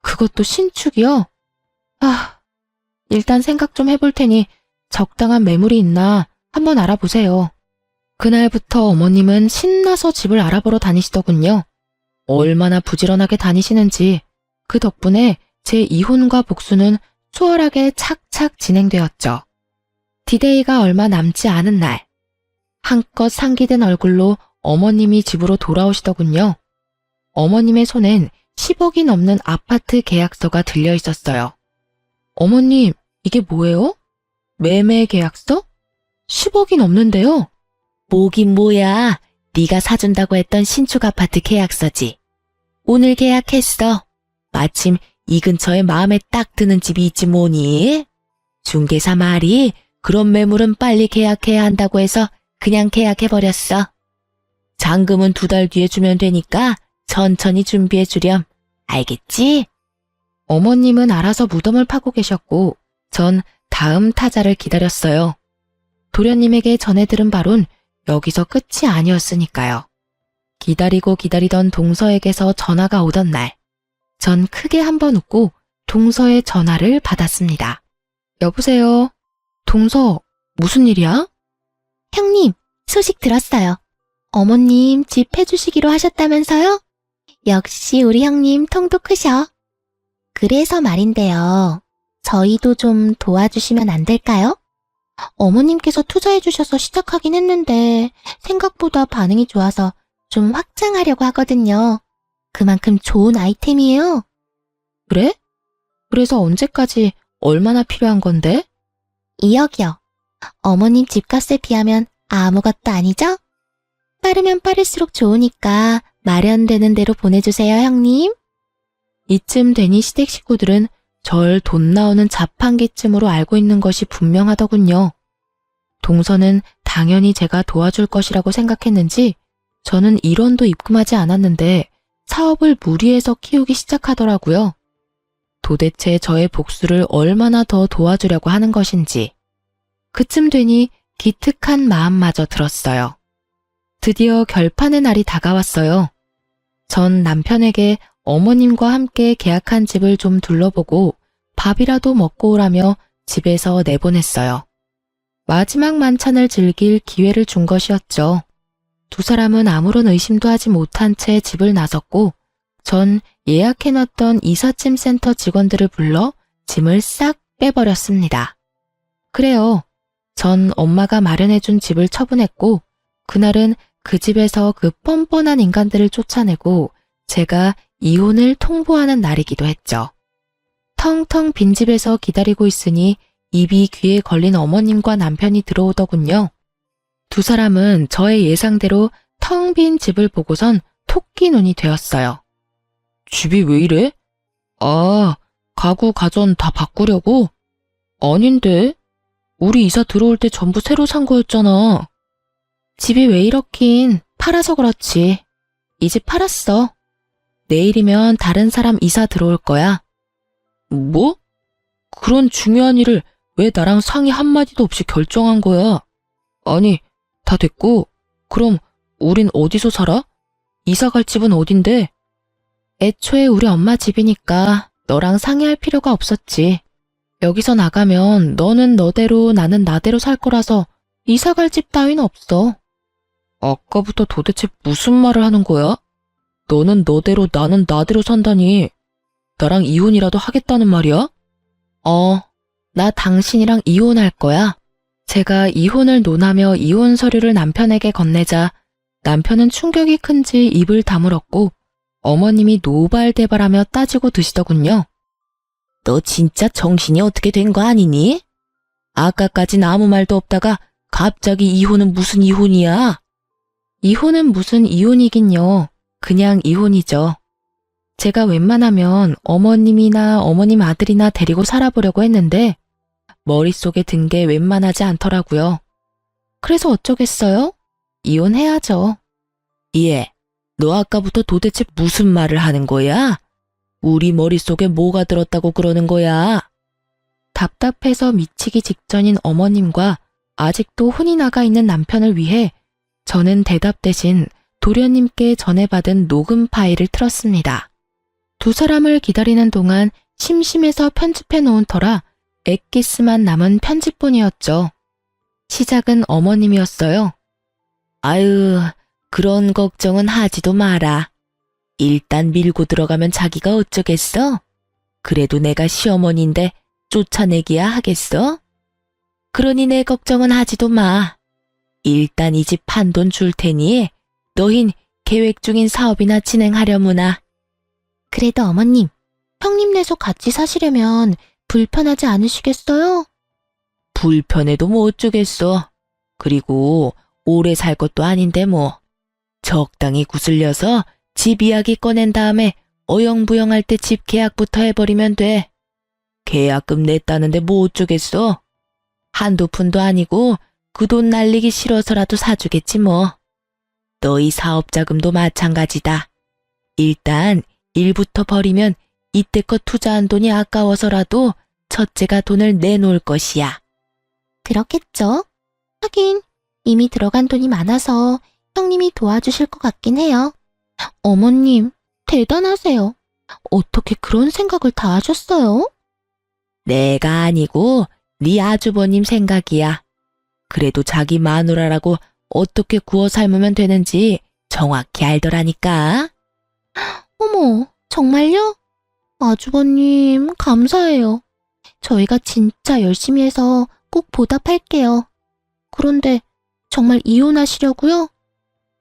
그것도 신축이요? 일단 생각 좀 해볼 테니 적당한 매물이 있나 한번 알아보세요. 그날부터 어머님은 신나서 집을 알아보러 다니시더군요. 얼마나 부지런하게 다니시는지 그 덕분에 제 이혼과 복수는 수월하게 착착 진행되었죠. 디데이가 얼마 남지 않은 날, 한껏 상기된 얼굴로 어머님이 집으로 돌아오시더군요. 어머님의 손엔 10억이 넘는 아파트 계약서가 들려 있었어요. 어머님, 이게 뭐예요? 매매 계약서? 10억이 넘는데요? 뭐긴 뭐야. 네가 사준다고 했던 신축 아파트 계약서지. 오늘 계약했어. 마침 이 근처에 마음에 딱 드는 집이 있지 뭐니. 중개사 말이 그런 매물은 빨리 계약해야 한다고 해서 그냥 계약해버렸어. 잔금은 2달 뒤에 주면 되니까 천천히 준비해 주렴. 알겠지? 어머님은 알아서 무덤을 파고 계셨고 전 다음 타자를 기다렸어요. 도련님에게 전해 들은 바론 여기서 끝이 아니었으니까요. 기다리고 기다리던 동서에게서 전화가 오던 날, 전 크게 한번 웃고 동서의 전화를 받았습니다. 여보세요? 동서, 무슨 일이야? 형님, 소식 들었어요. 어머님 집 해주시기로 하셨다면서요? 역시 우리 형님 통도 크셔. 그래서 말인데요. 저희도 좀 도와주시면 안 될까요? 어머님께서 투자해주셔서 시작하긴 했는데 생각보다 반응이 좋아서 좀 확장하려고 하거든요. 그만큼 좋은 아이템이에요. 그래? 그래서 언제까지 얼마나 필요한 건데? 2억이요. 어머님 집값에 비하면 아무것도 아니죠? 빠르면 빠를수록 좋으니까 마련되는 대로 보내주세요, 형님. 이쯤 되니 시댁 식구들은 절 돈 나오는 자판기쯤으로 알고 있는 것이 분명하더군요. 동서는 당연히 제가 도와줄 것이라고 생각했는지 저는 1원도 입금하지 않았는데 사업을 무리해서 키우기 시작하더라고요. 도대체 저의 복수를 얼마나 더 도와주려고 하는 것인지. 그쯤 되니 기특한 마음마저 들었어요. 드디어 결판의 날이 다가왔어요. 전 남편에게 어머님과 함께 계약한 집을 좀 둘러보고 밥이라도 먹고 오라며 집에서 내보냈어요. 마지막 만찬을 즐길 기회를 준 것이었죠. 두 사람은 아무런 의심도 하지 못한 채 집을 나섰고 전 예약해놨던 이삿짐 센터 직원들을 불러 짐을 싹 빼버렸습니다. 그래요. 전 엄마가 마련해준 집을 처분했고 그날은 그 집에서 그 뻔뻔한 인간들을 쫓아내고 제가 이혼을 통보하는 날이기도 했죠. 텅텅 빈 집에서 기다리고 있으니 입이 귀에 걸린 어머님과 남편이 들어오더군요. 두 사람은 저의 예상대로 텅 빈 집을 보고선 토끼 눈이 되었어요. 집이 왜 이래? 아, 가구 가전 다 바꾸려고? 아닌데? 우리 이사 들어올 때 전부 새로 산 거였잖아. 집이 왜 이렇긴 팔아서 그렇지. 이 집 팔았어. 내일이면 다른 사람 이사 들어올 거야. 뭐? 그런 중요한 일을 왜 나랑 상의 한마디도 없이 결정한 거야? 아니, 다 됐고, 그럼 우린 어디서 살아? 이사 갈 집은 어딘데? 애초에 우리 엄마 집이니까 너랑 상의할 필요가 없었지. 여기서 나가면 너는 너대로 나는 나대로 살 거라서 이사 갈 집 따윈 없어. 아까부터 도대체 무슨 말을 하는 거야? 너는 너대로 나는 나대로 산다니. 나랑 이혼이라도 하겠다는 말이야? 나 당신이랑 이혼할 거야. 제가 이혼을 논하며 이혼 서류를 남편에게 건네자 남편은 충격이 큰지 입을 다물었고 어머님이 노발대발하며 따지고 드시더군요. 너 진짜 정신이 어떻게 된 거 아니니? 아까까진 아무 말도 없다가 갑자기 이혼은 무슨 이혼이야? 이혼은 무슨 이혼이긴요. 그냥 이혼이죠. 제가 웬만하면 어머님이나 어머님 아들이나 데리고 살아보려고 했는데 머릿속에 든 게 웬만하지 않더라고요. 그래서 어쩌겠어요? 이혼해야죠. 예, 너 아까부터 도대체 무슨 말을 하는 거야? 우리 머릿속에 뭐가 들었다고 그러는 거야? 답답해서 미치기 직전인 어머님과 아직도 혼이 나가 있는 남편을 위해 저는 대답 대신 도련님께 전해받은 녹음 파일을 틀었습니다. 두 사람을 기다리는 동안 심심해서 편집해 놓은 터라 엑기스만 남은 편집본이었죠. 시작은 어머님이었어요. 아유, 그런 걱정은 하지도 마라. 일단 밀고 들어가면 자기가 어쩌겠어? 그래도 내가 시어머니인데 쫓아내기야 하겠어? 그러니 내 걱정은 하지도 마. 일단 이 집 판돈 줄 테니 너흰 계획 중인 사업이나 진행하려무나. 그래도 어머님, 형님 내서 같이 사시려면 불편하지 않으시겠어요? 불편해도 뭐 어쩌겠어. 그리고 오래 살 것도 아닌데 뭐. 적당히 구슬려서 집 이야기 꺼낸 다음에 어영부영할 때 집 계약부터 해버리면 돼. 계약금 냈다는데 뭐 어쩌겠어. 한두 푼도 아니고 그 돈 날리기 싫어서라도 사주겠지 뭐. 너희 사업 자금도 마찬가지다. 일단 일부터 버리면 이때껏 투자한 돈이 아까워서라도 첫째가 돈을 내놓을 것이야. 그렇겠죠? 하긴 이미 들어간 돈이 많아서 형님이 도와주실 것 같긴 해요. 어머님, 대단하세요. 어떻게 그런 생각을 다 하셨어요? 내가 아니고 네 아주버님 생각이야. 그래도 자기 마누라라고 어떻게 구워 삶으면 되는지 정확히 알더라니까. 어머, 정말요? 아주버님, 감사해요. 저희가 진짜 열심히 해서 꼭 보답할게요. 그런데 정말 이혼하시려고요?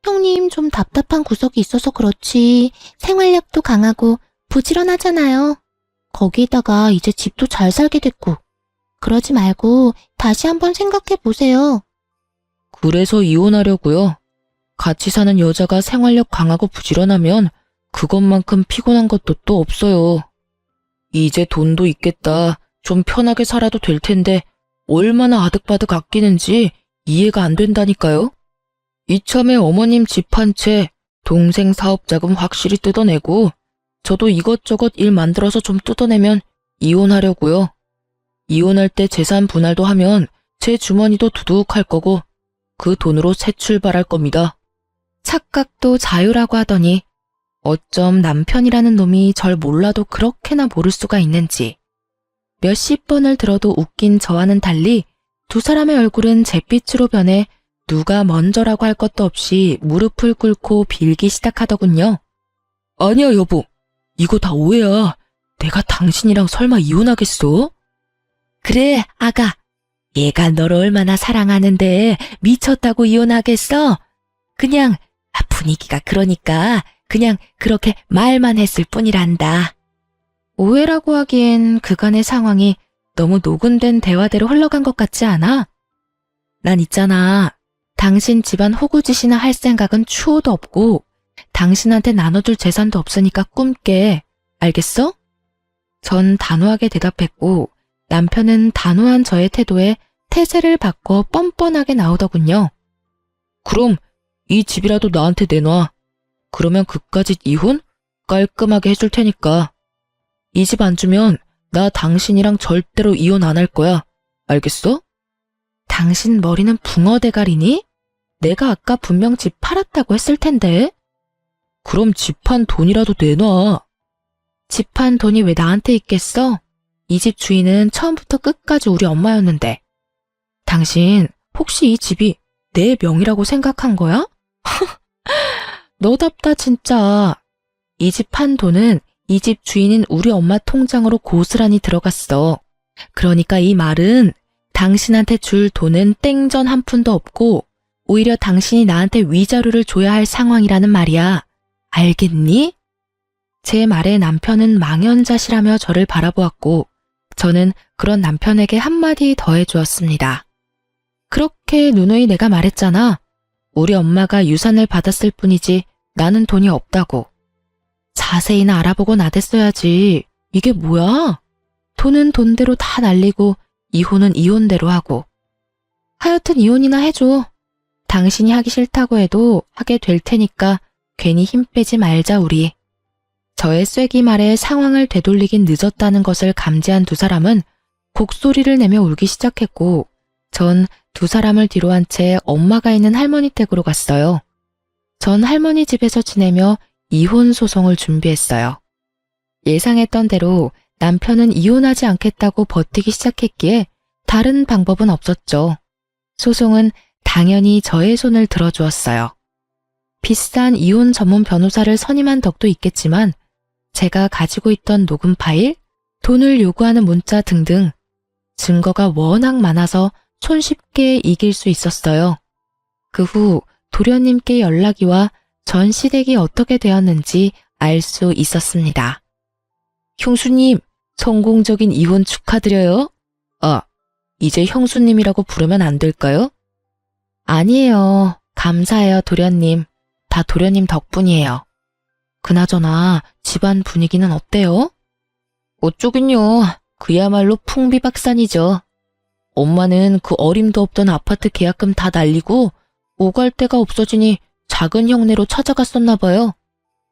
형님 좀 답답한 구석이 있어서 그렇지 생활력도 강하고 부지런하잖아요. 거기에다가 이제 집도 잘 살게 됐고. 그러지 말고 다시 한번 생각해 보세요. 그래서 이혼하려고요. 같이 사는 여자가 생활력 강하고 부지런하면 그것만큼 피곤한 것도 또 없어요. 이제 돈도 있겠다. 좀 편하게 살아도 될 텐데 얼마나 아득바득 아끼는지 이해가 안 된다니까요. 이참에 어머님 집 한 채, 동생 사업자금 확실히 뜯어내고 저도 이것저것 일 만들어서 좀 뜯어내면 이혼하려고요. 이혼할 때 재산 분할도 하면 제 주머니도 두둑할 거고 그 돈으로 새 출발할 겁니다. 착각도 자유라고 하더니 어쩜 남편이라는 놈이 절 몰라도 그렇게나 모를 수가 있는지. 몇십 번을 들어도 웃긴 저와는 달리 두 사람의 얼굴은 잿빛으로 변해 누가 먼저라고 할 것도 없이 무릎을 꿇고 빌기 시작하더군요. 아니야 여보, 이거 다 오해야. 내가 당신이랑 설마 이혼하겠어? 그래 아가, 얘가 너를 얼마나 사랑하는데 미쳤다고 이혼하겠어? 그냥 분위기가 그러니까 그냥 그렇게 말만 했을 뿐이란다. 오해라고 하기엔 그간의 상황이 너무 녹은된 대화대로 흘러간 것 같지 않아? 난 있잖아. 당신 집안 호구짓이나 할 생각은 추호도 없고 당신한테 나눠줄 재산도 없으니까 꿈깨. 알겠어? 전 단호하게 대답했고 남편은 단호한 저의 태도에 태세를 바꿔 뻔뻔하게 나오더군요. 그럼 이 집이라도 나한테 내놔. 그러면 그까짓 이혼 깔끔하게 해줄 테니까. 이 집 안 주면 나 당신이랑 절대로 이혼 안 할 거야. 알겠어? 당신 머리는 붕어 대가리니? 내가 아까 분명 집 팔았다고 했을 텐데. 그럼 집 판 돈이라도 내놔. 집 판 돈이 왜 나한테 있겠어? 이 집 주인은 처음부터 끝까지 우리 엄마였는데. 당신 혹시 이 집이 내 명의라고 생각한 거야? 너답다 진짜. 이 집 판 돈은 이 집 주인인 우리 엄마 통장으로 고스란히 들어갔어. 그러니까 이 말은 당신한테 줄 돈은 땡전 한 푼도 없고 오히려 당신이 나한테 위자료를 줘야 할 상황이라는 말이야. 알겠니? 제 말에 남편은 망연자실하며 저를 바라보았고 저는 그런 남편에게 한마디 더해주었습니다. 그렇게 누누이 내가 말했잖아. 우리 엄마가 유산을 받았을 뿐이지 나는 돈이 없다고. 자세히나 알아보고 나댔어야지. 이게 뭐야? 돈은 돈대로 다 날리고 이혼은 이혼대로 하고. 하여튼 이혼이나 해줘. 당신이 하기 싫다고 해도 하게 될 테니까 괜히 힘 빼지 말자 우리. 저의 쐐기 말에 상황을 되돌리긴 늦었다는 것을 감지한 두 사람은 곡소리를 내며 울기 시작했고 전 두 사람을 뒤로 한 채 엄마가 있는 할머니 댁으로 갔어요. 전 할머니 집에서 지내며 이혼 소송을 준비했어요. 예상했던 대로 남편은 이혼하지 않겠다고 버티기 시작했기에 다른 방법은 없었죠. 소송은 당연히 저의 손을 들어주었어요. 비싼 이혼 전문 변호사를 선임한 덕도 있겠지만 제가 가지고 있던 녹음 파일, 돈을 요구하는 문자 등등 증거가 워낙 많아서 손쉽게 이길 수 있었어요. 그 후 도련님께 연락이 와 전 시댁이 어떻게 되었는지 알 수 있었습니다. 형수님, 성공적인 이혼 축하드려요. 아, 이제 형수님이라고 부르면 안 될까요? 아니에요. 감사해요, 도련님. 다 도련님 덕분이에요. 그나저나 집안 분위기는 어때요? 어쩌긴요. 그야말로 풍비박산이죠. 엄마는 그 어림도 없던 아파트 계약금 다 날리고 오갈 데가 없어지니 작은 형네로 찾아갔었나 봐요.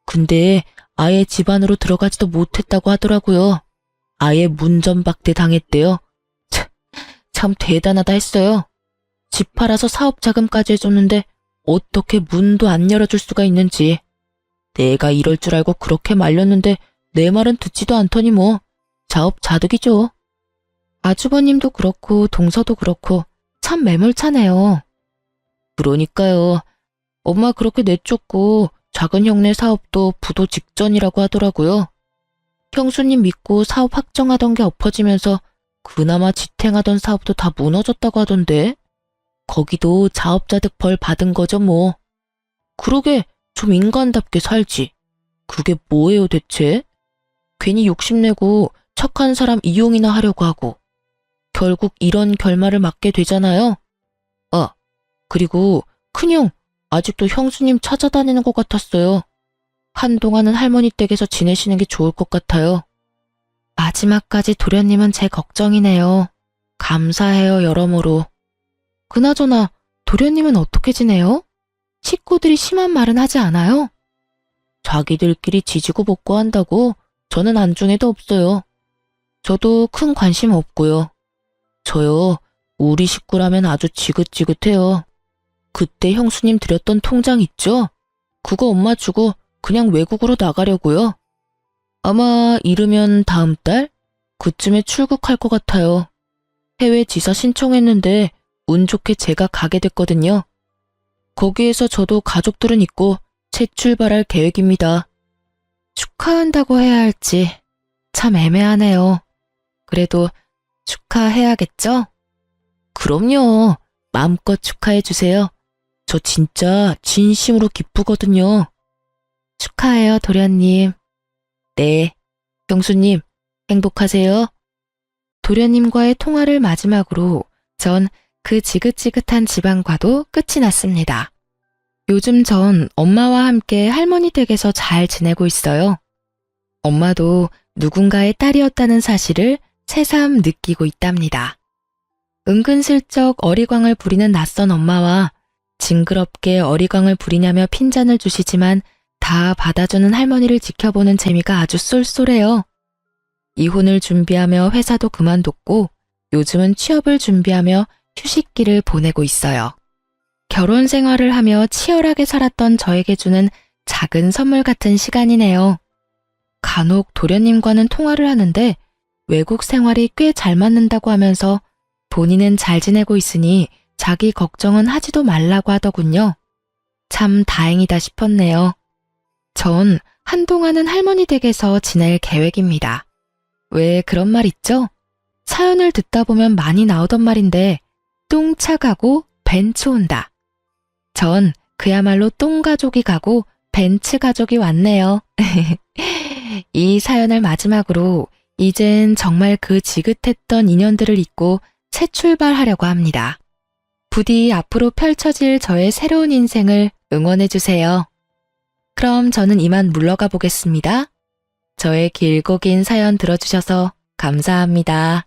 근데 아예 집 안으로 들어가지도 못했다고 하더라고요. 아예 문전박대 당했대요. 참 대단하다 했어요. 집 팔아서 사업 자금까지 해줬는데 어떻게 문도 안 열어줄 수가 있는지. 내가 이럴 줄 알고 그렇게 말렸는데 내 말은 듣지도 않더니 뭐 자업자득이죠. 아주버님도 그렇고 동서도 그렇고 참 매몰차네요. 그러니까요. 엄마 그렇게 내쫓고 작은 형네 사업도 부도 직전이라고 하더라고요. 형수님 믿고 사업 확정하던 게 엎어지면서 그나마 지탱하던 사업도 다 무너졌다고 하던데. 거기도 자업자득 벌 받은 거죠 뭐. 그러게 좀 인간답게 살지. 그게 뭐예요 대체? 괜히 욕심내고 착한 사람 이용이나 하려고 하고 결국 이런 결말을 맞게 되잖아요. 아, 그리고 큰형 아직도 형수님 찾아다니는 것 같았어요. 한동안은 할머니 댁에서 지내시는 게 좋을 것 같아요. 마지막까지 도련님은 제 걱정이네요. 감사해요 여러모로. 그나저나 도련님은 어떻게 지내요? 식구들이 심한 말은 하지 않아요? 자기들끼리 지지고 볶고 한다고 저는 안중에도 없어요. 저도 큰 관심 없고요. 저요, 우리 식구라면 아주 지긋지긋해요. 그때 형수님 드렸던 통장 있죠? 그거 엄마 주고 그냥 외국으로 나가려고요. 아마 이르면 다음 달? 그쯤에 출국할 것 같아요. 해외 지사 신청했는데 운 좋게 제가 가게 됐거든요. 거기에서 저도 가족들은 있고 재출발할 계획입니다. 축하한다고 해야 할지 참 애매하네요. 그래도 축하해야겠죠? 그럼요. 마음껏 축하해 주세요. 저 진짜 진심으로 기쁘거든요. 축하해요, 도련님. 네, 형수님, 행복하세요. 도련님과의 통화를 마지막으로 전 그 지긋지긋한 집안과도 끝이 났습니다. 요즘 전 엄마와 함께 할머니 댁에서 잘 지내고 있어요. 엄마도 누군가의 딸이었다는 사실을 새삼 느끼고 있답니다. 은근슬쩍 어리광을 부리는 낯선 엄마와 징그럽게 어리광을 부리냐며 핀잔을 주시지만 다 받아주는 할머니를 지켜보는 재미가 아주 쏠쏠해요. 이혼을 준비하며 회사도 그만뒀고 요즘은 취업을 준비하며 휴식기를 보내고 있어요. 결혼 생활을 하며 치열하게 살았던 저에게 주는 작은 선물 같은 시간이네요. 간혹 도련님과는 통화를 하는데 외국 생활이 꽤 잘 맞는다고 하면서 본인은 잘 지내고 있으니 자기 걱정은 하지도 말라고 하더군요. 참 다행이다 싶었네요. 전 한동안은 할머니 댁에서 지낼 계획입니다. 왜 그런 말 있죠? 사연을 듣다 보면 많이 나오던 말인데 똥차 가고 벤츠 온다. 전 그야말로 똥가족이 가고 벤츠 가족이 왔네요. 이 사연을 마지막으로 이젠 정말 그 지긋했던 인연들을 잊고 새 출발하려고 합니다. 부디 앞으로 펼쳐질 저의 새로운 인생을 응원해주세요. 그럼 저는 이만 물러가 보겠습니다. 저의 길고 긴 사연 들어주셔서 감사합니다.